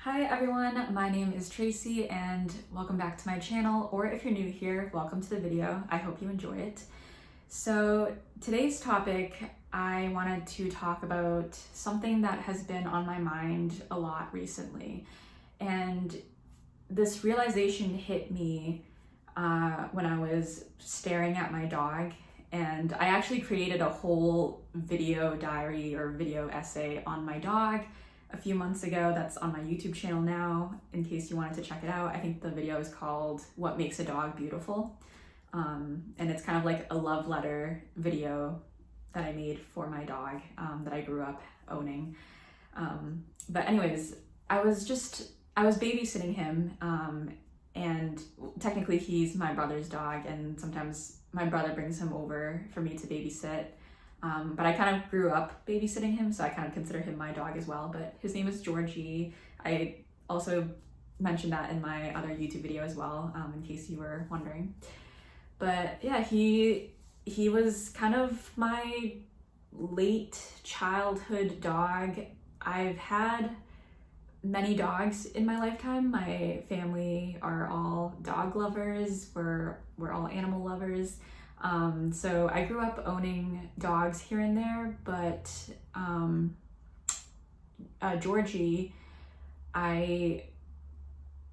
Hi everyone, my name is Tracy and welcome back to my channel, or if you're new here, welcome to the video. I hope you enjoy it. So today's topic, I wanted to talk about something that has been on my mind a lot recently. And this realization hit me when I was staring at my dog, and I actually created a whole video diary or video essay on my dog a few months ago. That's on my YouTube channel now, in case you wanted to check it out. I think the video is called What Makes a Dog Beautiful. And it's kind of like a love letter video that I made for my dog that I grew up owning. But anyways, I was babysitting him, and technically he's my brother's dog, and sometimes my brother brings him over for me to babysit. But I kind of grew up babysitting him, so I kind of consider him my dog as well. But his name is Georgie. I also mentioned that in my other YouTube video as well, in case you were wondering. But yeah, he was kind of my late childhood dog. I've had many dogs in my lifetime. My family are all dog lovers. We're all animal lovers. So I grew up owning dogs here and there, but Georgie, I've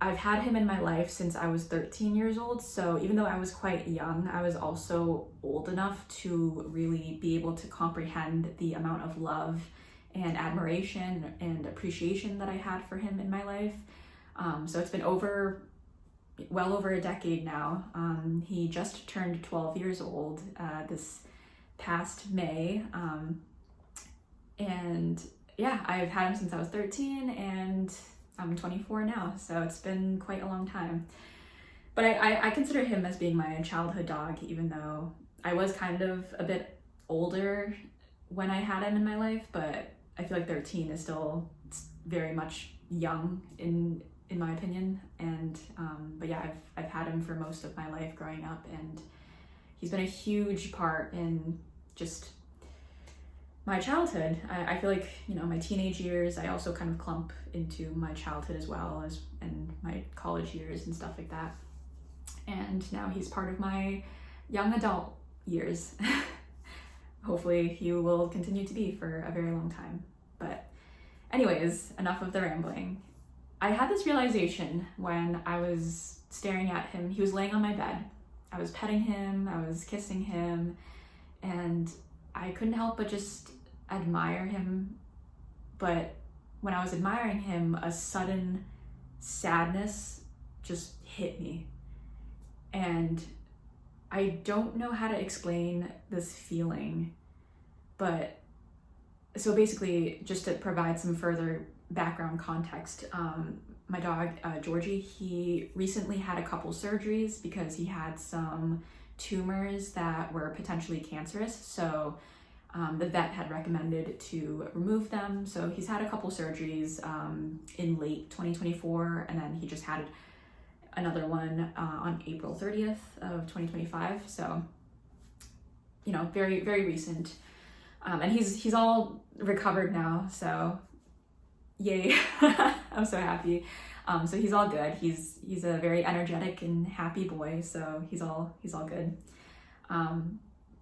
had him in my life since I was 13 years old. So even though I was quite young, I was also old enough to really be able to comprehend the amount of love and admiration and appreciation that I had for him in my life. So it's been well over a decade now. He just turned 12 years old this past May. And yeah, I've had him since I was 13 and I'm 24 now, so it's been quite a long time. But I consider him as being my childhood dog, even though I was kind of a bit older when I had him in my life, but I feel like 13 is still very much young in my opinion. And but yeah, I've had him for most of my life growing up, and he's been a huge part in just my childhood. I feel like, my teenage years, I also kind of clump into my childhood as well, as and my college years and stuff like that. And now he's part of my young adult years. Hopefully he will continue to be for a very long time. But anyways, enough of the rambling. I had this realization when I was staring at him. He was laying on my bed. I was petting him, I was kissing him, and I couldn't help but just admire him. But when I was admiring him, a sudden sadness just hit me. And I don't know how to explain this feeling, but so basically, just to provide some further background context, my dog, Georgie, he recently had a couple surgeries because he had some tumors that were potentially cancerous. So the vet had recommended to remove them. So he's had a couple surgeries in late 2024, and then he just had another one on April 30th of 2025. So, very, very recent. And he's all recovered now, so yay. I'm so happy. So he's all good. He's a very energetic and happy boy, so he's all good.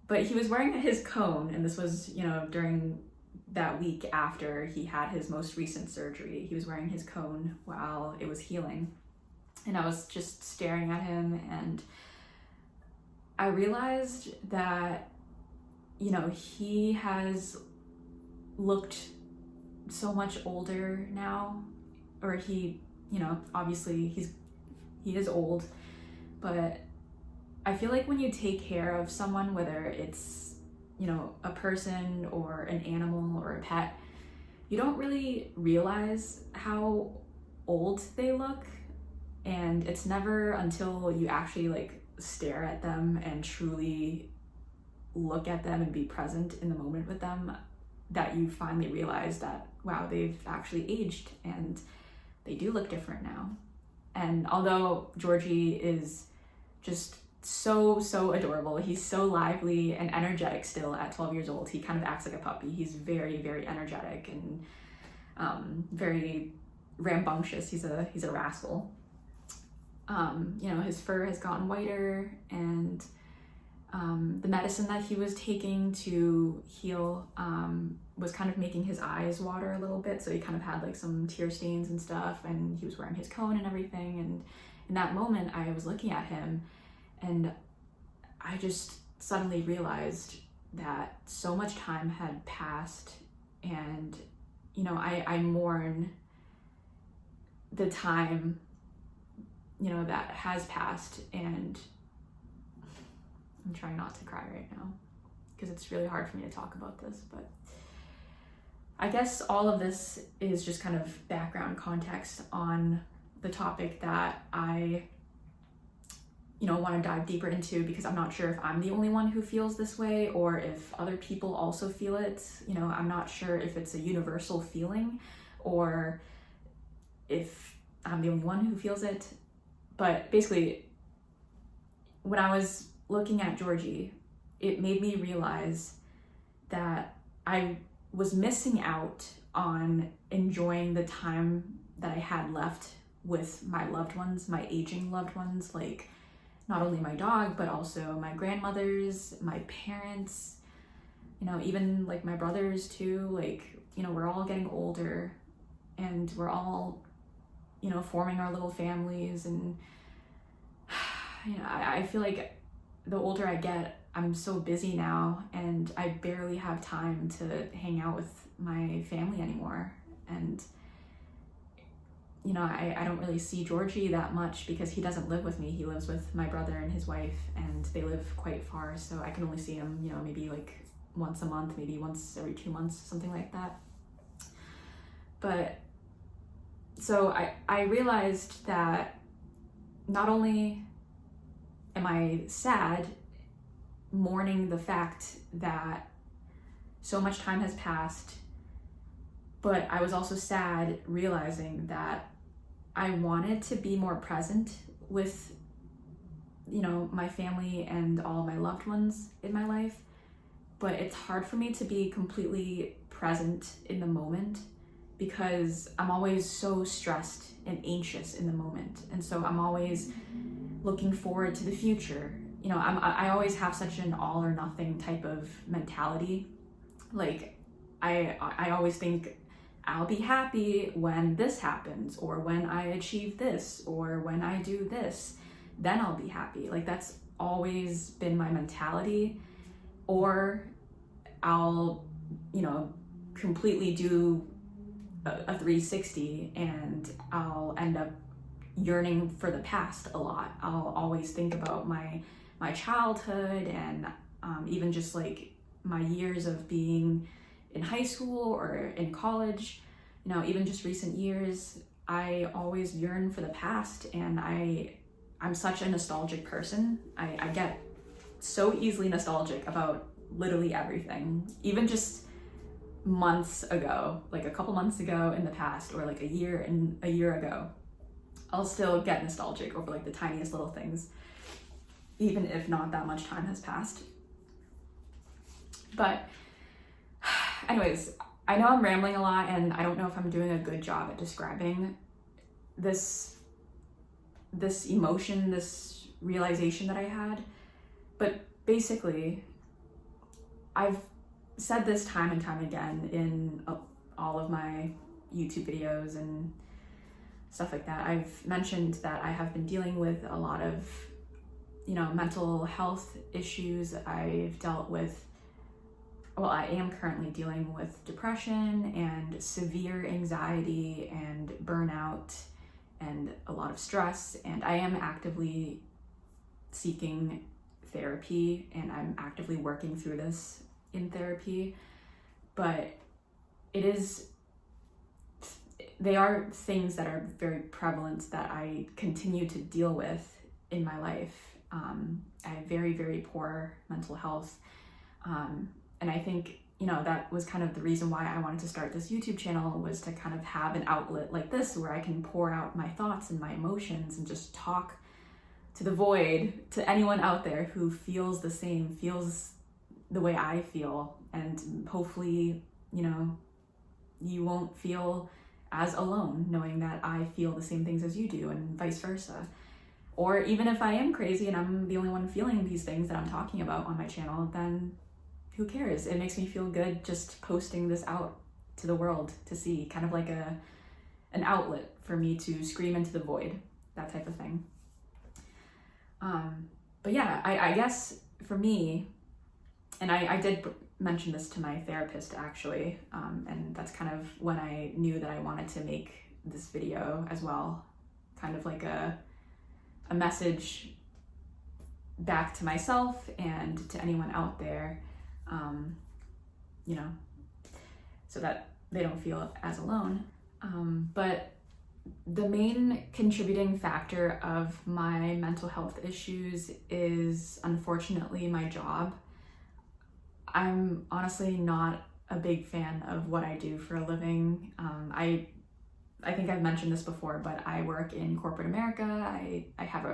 But he was wearing his cone, and this was, during that week after he had his most recent surgery. He was wearing his cone while it was healing. And I was just staring at him, and I realized that, he has looked so much older now, or he, obviously he is old, but I feel like when you take care of someone, whether it's, a person or an animal or a pet, you don't really realize how old they look. And it's never until you actually stare at them and truly look at them and be present in the moment with them that you finally realize that, wow, they've actually aged and they do look different now. And although Georgie is just so adorable, he's so lively and energetic still at 12 years old. He kind of acts like a puppy. He's very, very energetic and very rambunctious. He's a rascal. His fur has gotten whiter, and the medicine that he was taking to heal was kind of making his eyes water a little bit. So he kind of had like some tear stains and stuff, and he was wearing his cone and everything. And in that moment, I was looking at him, and I just suddenly realized that so much time had passed, and I mourn the time that has passed. And I'm trying not to cry right now because it's really hard for me to talk about this, but I guess all of this is just kind of background context on the topic that I want to dive deeper into, because I'm not sure if I'm the only one who feels this way or if other people also feel it. I'm not sure if it's a universal feeling or if I'm the only one who feels it. But basically, when I was looking at Georgie, it made me realize that I was missing out on enjoying the time that I had left with my loved ones, my aging loved ones, like not only my dog, but also my grandmothers, my parents, even like my brothers too. Like, we're all getting older, and we're all, forming our little families. And, I feel like the older I get, I'm so busy now, and I barely have time to hang out with my family anymore. And I don't really see Georgie that much because he doesn't live with me. He lives with my brother and his wife, and they live quite far, so I can only see him, maybe like once a month, maybe once every 2 months, something like that. But so I realized that not only am I sad, mourning the fact that so much time has passed, but I was also sad realizing that I wanted to be more present with, my family and all my loved ones in my life, but it's hard for me to be completely present in the moment because I'm always so stressed and anxious in the moment. And so I'm always looking forward to the future. I always have such an all or nothing type of mentality. Like I always think I'll be happy when this happens, or when I achieve this, or when I do this, then I'll be happy. Like that's always been my mentality. Or I'll, completely do a 360 and I'll end up yearning for the past a lot. I'll always think about my childhood and even just like my years of being in high school or in college, even just recent years. I always yearn for the past, and I'm such a nostalgic person. I get so easily nostalgic about literally everything, even just months ago, like a couple months ago in the past, or like a year ago. I'll still get nostalgic over like the tiniest little things, even if not that much time has passed. But anyways, I know I'm rambling a lot, and I don't know if I'm doing a good job at describing this emotion, this realization that I had. But basically, I've said this time and time again in all of my YouTube videos and stuff like that. I've mentioned that I have been dealing with a lot of, mental health issues. I've dealt with, I am currently dealing with depression and severe anxiety and burnout and a lot of stress. And I am actively seeking therapy, and I'm actively working through this in therapy. But they are things that are very prevalent that I continue to deal with in my life. I have very, very poor mental health. And I think, that was kind of the reason why I wanted to start this YouTube channel, was to kind of have an outlet like this where I can pour out my thoughts and my emotions and just talk to the void, to anyone out there who feels the same, feels the way I feel. And hopefully, you won't feel as alone, knowing that I feel the same things as you do and vice versa. Or even if I am crazy and I'm the only one feeling these things that I'm talking about on my channel, then who cares? It makes me feel good just posting this out to the world to see, kind of like an outlet for me to scream into the void, that type of thing. But yeah, I guess for me, and I did mention this to my therapist actually, and that's kind of when I knew that I wanted to make this video as well, kind of like a message back to myself and to anyone out there, you know, so that they don't feel as alone. But the main contributing factor of my mental health issues is unfortunately my job. I'm honestly not a big fan of what I do for a living. I think I've mentioned this before, but I work in corporate America. I have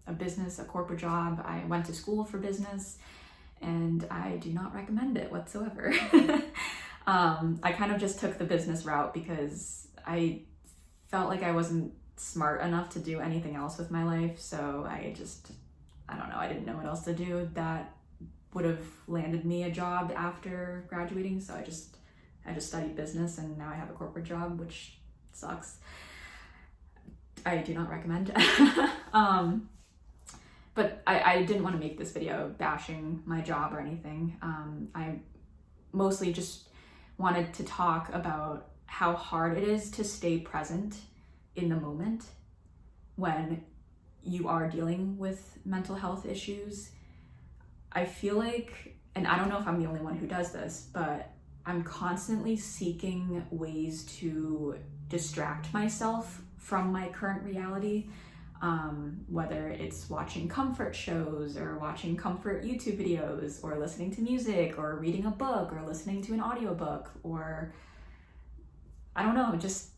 a business, a corporate job. I went to school for business, and I do not recommend it whatsoever. I kind of just took the business route because I felt like I wasn't smart enough to do anything else with my life. So I don't know, I didn't know what else to do that would have landed me a job after graduating. So I just studied business, and now I have a corporate job, which sucks. I do not recommend. But I didn't want to make this video bashing my job or anything. I mostly just wanted to talk about how hard it is to stay present in the moment when you are dealing with mental health issues. I feel like, and I don't know if I'm the only one who does this, but I'm constantly seeking ways to distract myself from my current reality, whether it's watching comfort shows or watching comfort YouTube videos or listening to music or reading a book or listening to an audiobook, or I don't know, just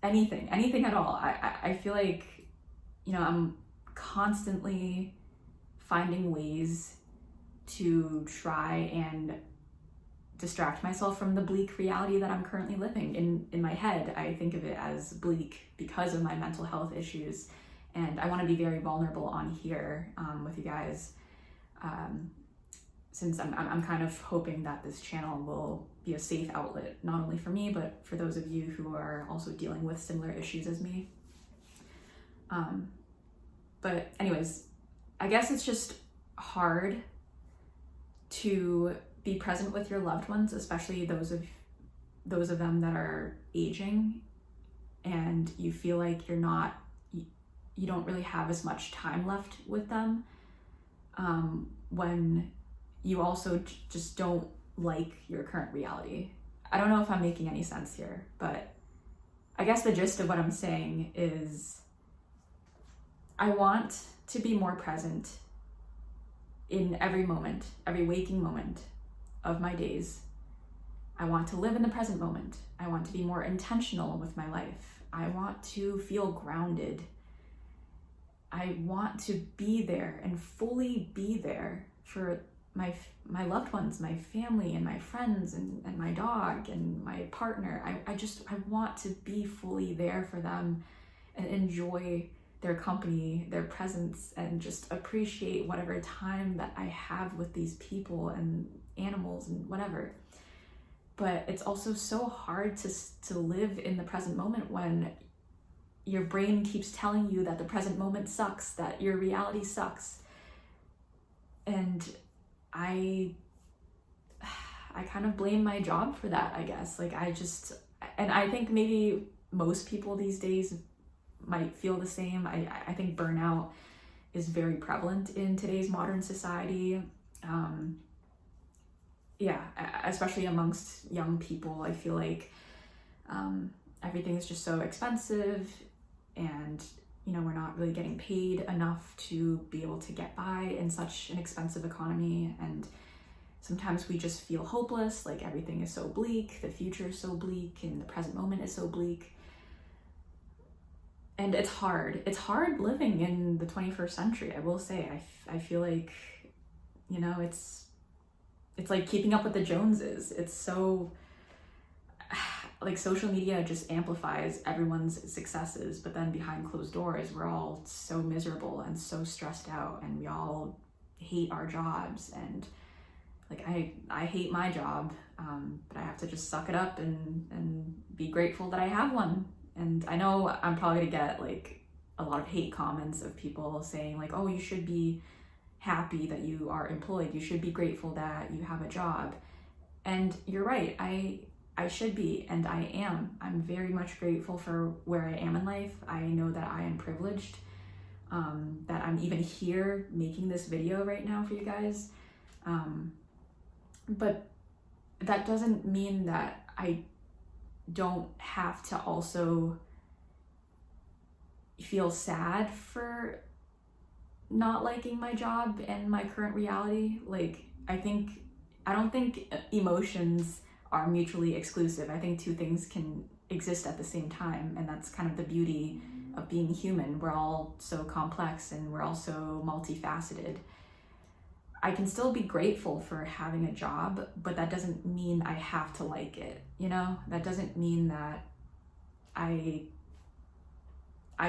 anything at all. I feel like, you know, I'm constantly finding ways to try and distract myself from the bleak reality that I'm currently living in my head. I think of it as bleak because of my mental health issues, and I want to be very vulnerable on here with you guys, since I'm kind of hoping that this channel will be a safe outlet, not only for me, but for those of you who are also dealing with similar issues as me. But anyways, I guess it's just hard to be present with your loved ones, especially those of them that are aging, and you feel like you don't really have as much time left with them, when you also just don't like your current reality. I don't know if I'm making any sense here, but I guess the gist of what I'm saying is I want to be more present in every moment, every waking moment of my days. I want to live in the present moment. I want to be more intentional with my life. I want to feel grounded. I want to be there and fully be there for my loved ones, my family and my friends and my dog and my partner. I want to be fully there for them and enjoy their company, their presence, and just appreciate whatever time that I have with these people and animals and whatever. But it's also so hard to live in the present moment when your brain keeps telling you that the present moment sucks, that your reality sucks. And I kind of blame my job for that, I guess. Like and I think maybe most people these days might feel the same. I think burnout is very prevalent in today's modern society. Especially amongst young people. I feel like everything is just so expensive, and we're not really getting paid enough to be able to get by in such an expensive economy. And sometimes we just feel hopeless, like everything is so bleak, the future is so bleak, and the present moment is so bleak. And it's hard. It's hard living in the 21st century, I will say. I feel like, it's like keeping up with the Joneses. It's so, like social media just amplifies everyone's successes, but then behind closed doors, we're all so miserable and so stressed out, and we all hate our jobs. And like I hate my job, but I have to just suck it up and be grateful that I have one. And I know I'm probably gonna get like a lot of hate comments of people saying like, oh, you should be happy that you are employed. You should be grateful that you have a job. And you're right, I should be, and I am. I'm very much grateful for where I am in life. I know that I am privileged, that I'm even here making this video right now for you guys. But that doesn't mean that I don't have to also feel sad for not liking my job and my current reality. Like, I don't think emotions are mutually exclusive. I think two things can exist at the same time, and that's kind of the beauty of being human. We're all so complex and we're all so multifaceted. I can still be grateful for having a job, but that doesn't mean I have to like it, you know? That doesn't mean that I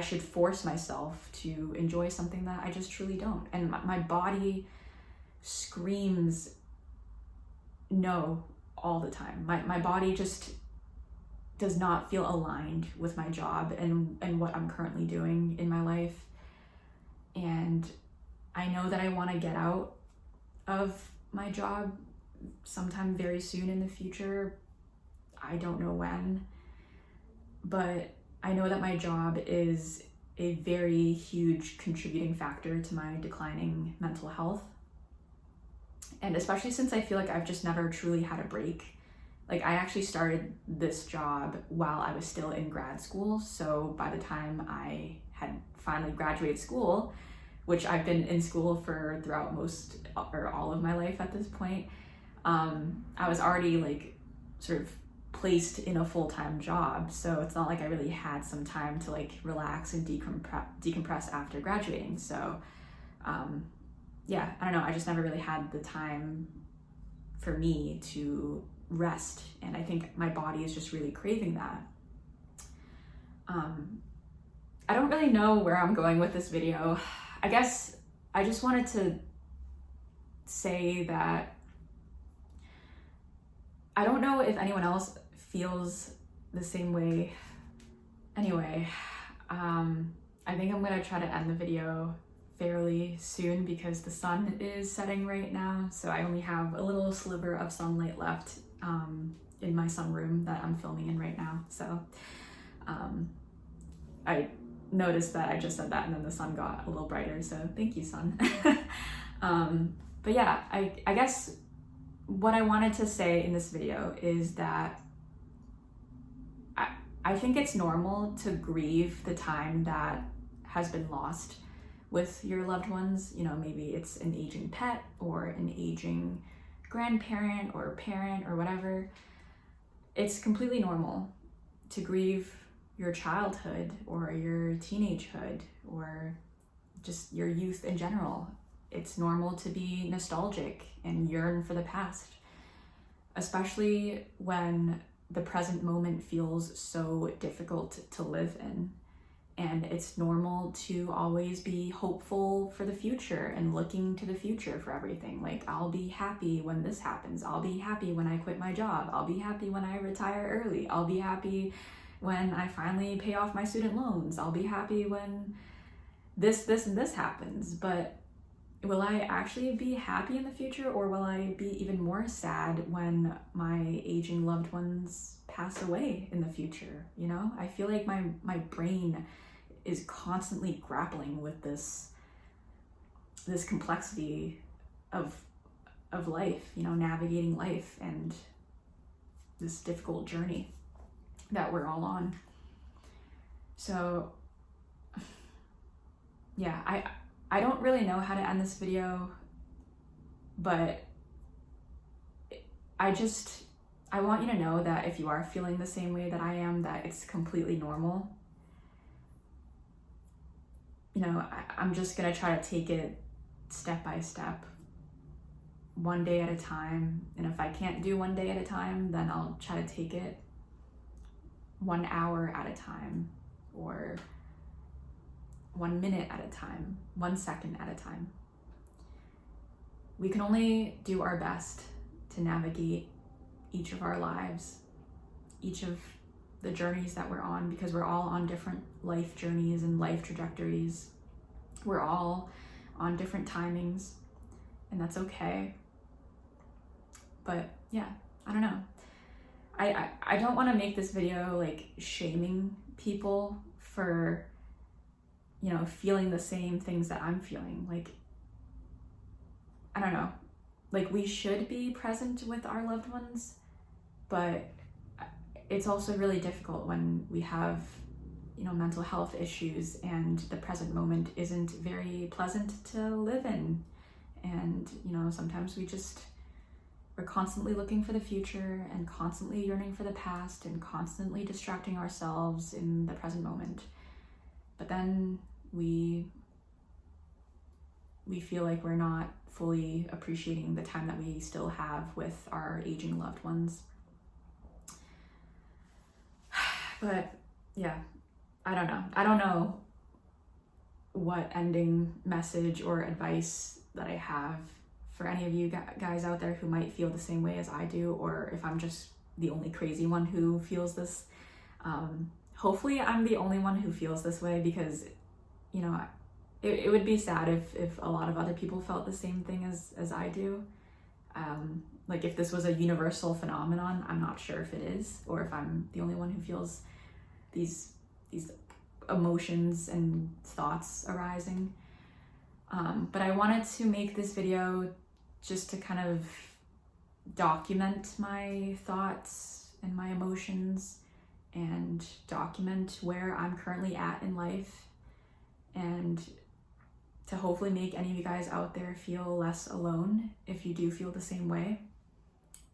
should force myself to enjoy something that I just truly don't. And my body screams no all the time. My body just does not feel aligned with my job and what I'm currently doing in my life. And I know that I want to get out of my job sometime very soon in the future. I don't know when, but I know that my job is a very huge contributing factor to my declining mental health. And especially since I feel like I've just never truly had a break. Like, I actually started this job while I was still in grad school. So by the time I had finally graduated school, which I've been in school for throughout most or all of my life at this point, I was already like sort of placed in a full-time job. So it's not like I really had some time to like relax and decompress after graduating. So yeah, I don't know, I just never really had the time for me to rest, and I think my body is just really craving that. I don't really know where I'm going with this video. I guess I just wanted to say that I don't know if anyone else feels the same way. Anyway, I think I'm gonna try to end the video fairly soon because the sun is setting right now, so I only have a little sliver of sunlight left in my sunroom that I'm filming in right now. So I noticed that I just said that and then the sun got a little brighter, so thank you, sun. But yeah, I guess what I wanted to say in this video is that I think it's normal to grieve the time that has been lost with your loved ones. You know, maybe it's an aging pet or an aging grandparent or parent or whatever. It's completely normal to grieve your childhood or your teenagehood or just your youth in general. It's normal to be nostalgic and yearn for the past, especially when the present moment feels so difficult to live in. And it's normal to always be hopeful for the future and looking to the future for everything. Like, I'll be happy when this happens. I'll be happy when I quit my job. I'll be happy when I retire early. I'll be happy when I finally pay off my student loans. I'll be happy when this, and this happens. But will I actually be happy in the future, or will I be even more sad when my aging loved ones pass away in the future? You know, I feel like my brain is constantly grappling with this complexity of life, you know, navigating life and this difficult journey that we're all on. So yeah, I don't really know how to end this video, but I want you to know that if you are feeling the same way that I am, that it's completely normal. You know, I'm just gonna try to take it step by step, one day at a time. And if I can't do one day at a time, then I'll try to take it 1 hour at a time, or 1 minute at a time, 1 second at a time. We can only do our best to navigate each of our lives, each of the journeys that we're on, because we're all on different life journeys and life trajectories. We're all on different timings, and that's okay. But yeah, I don't know. I don't want to make this video like shaming people for, you know, feeling the same things that I'm feeling. Like, I don't know, like we should be present with our loved ones, but it's also really difficult when we have, you know, mental health issues and the present moment isn't very pleasant to live in. And, you know, sometimes we're constantly looking for the future and constantly yearning for the past and constantly distracting ourselves in the present moment. But then we feel like we're not fully appreciating the time that we still have with our aging loved ones. But yeah, I don't know. I don't know what ending message or advice that I have for any of you guys out there who might feel the same way as I do, or if I'm just the only crazy one who feels this. Hopefully I'm the only one who feels this way, because, you know, it would be sad if a lot of other people felt the same thing as I do. Like if this was a universal phenomenon, I'm not sure if it is, or if I'm the only one who feels these emotions and thoughts arising. But I wanted to make this video just to kind of document my thoughts and my emotions and document where I'm currently at in life, and to hopefully make any of you guys out there feel less alone if you do feel the same way.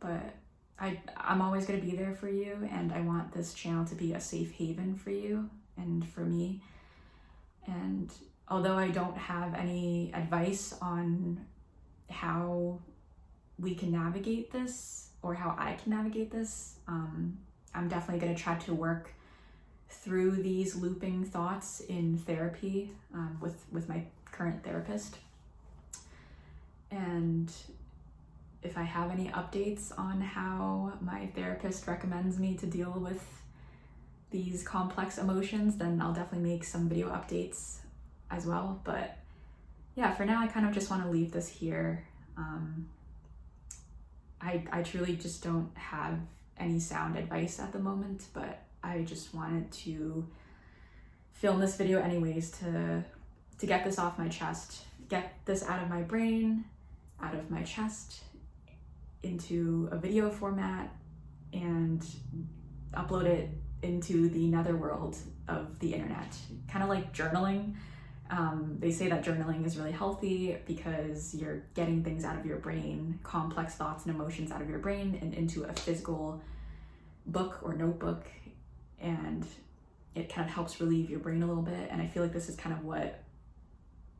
But I'm always going to be there for you, and I want this channel to be a safe haven for you and for me. And although I don't have any advice on how we can navigate this or how I can navigate this, I'm definitely going to try to work through these looping thoughts in therapy with my current therapist. And if I have any updates on how my therapist recommends me to deal with these complex emotions, then I'll definitely make some video updates as well. But yeah, for now I kind of just want to leave this here. I truly just don't have any sound advice at the moment, but I just wanted to film this video anyways to get this off my chest, get this out of my brain, out of my chest, into a video format, and upload it into the netherworld of the internet. Kind of like journaling. They say that journaling is really healthy because you're getting things out of your brain, complex thoughts and emotions out of your brain and into a physical book or notebook, and it kind of helps relieve your brain a little bit. And I feel like this is kind of what,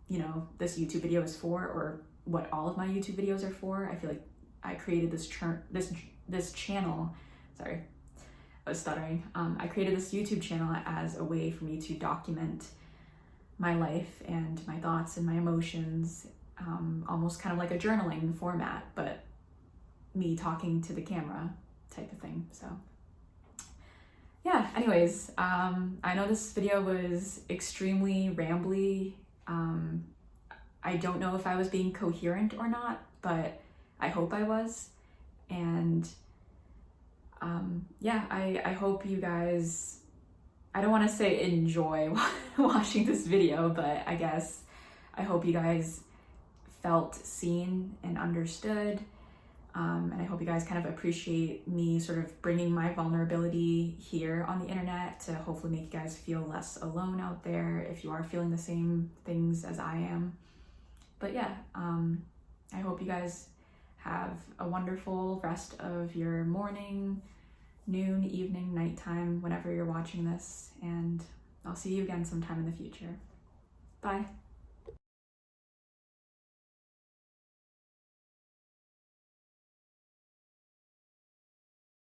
you know, this YouTube video is for, or what all of my YouTube videos are for. I feel like I created this channel, sorry, I was stuttering. I created this YouTube channel as a way for me to document my life and my thoughts and my emotions, almost kind of like a journaling format, but me talking to the camera type of thing. So yeah, anyways, I know this video was extremely rambly. I don't know if I was being coherent or not, but I hope I was. And yeah, I hope you guys, I don't want to say enjoy watching this video, but I guess I hope you guys felt seen and understood. And I hope you guys kind of appreciate me sort of bringing my vulnerability here on the internet to hopefully make you guys feel less alone out there if you are feeling the same things as I am. But yeah, I hope you guys have a wonderful rest of your morning, noon, evening, nighttime, whenever you're watching this, and I'll see you again sometime in the future. Bye.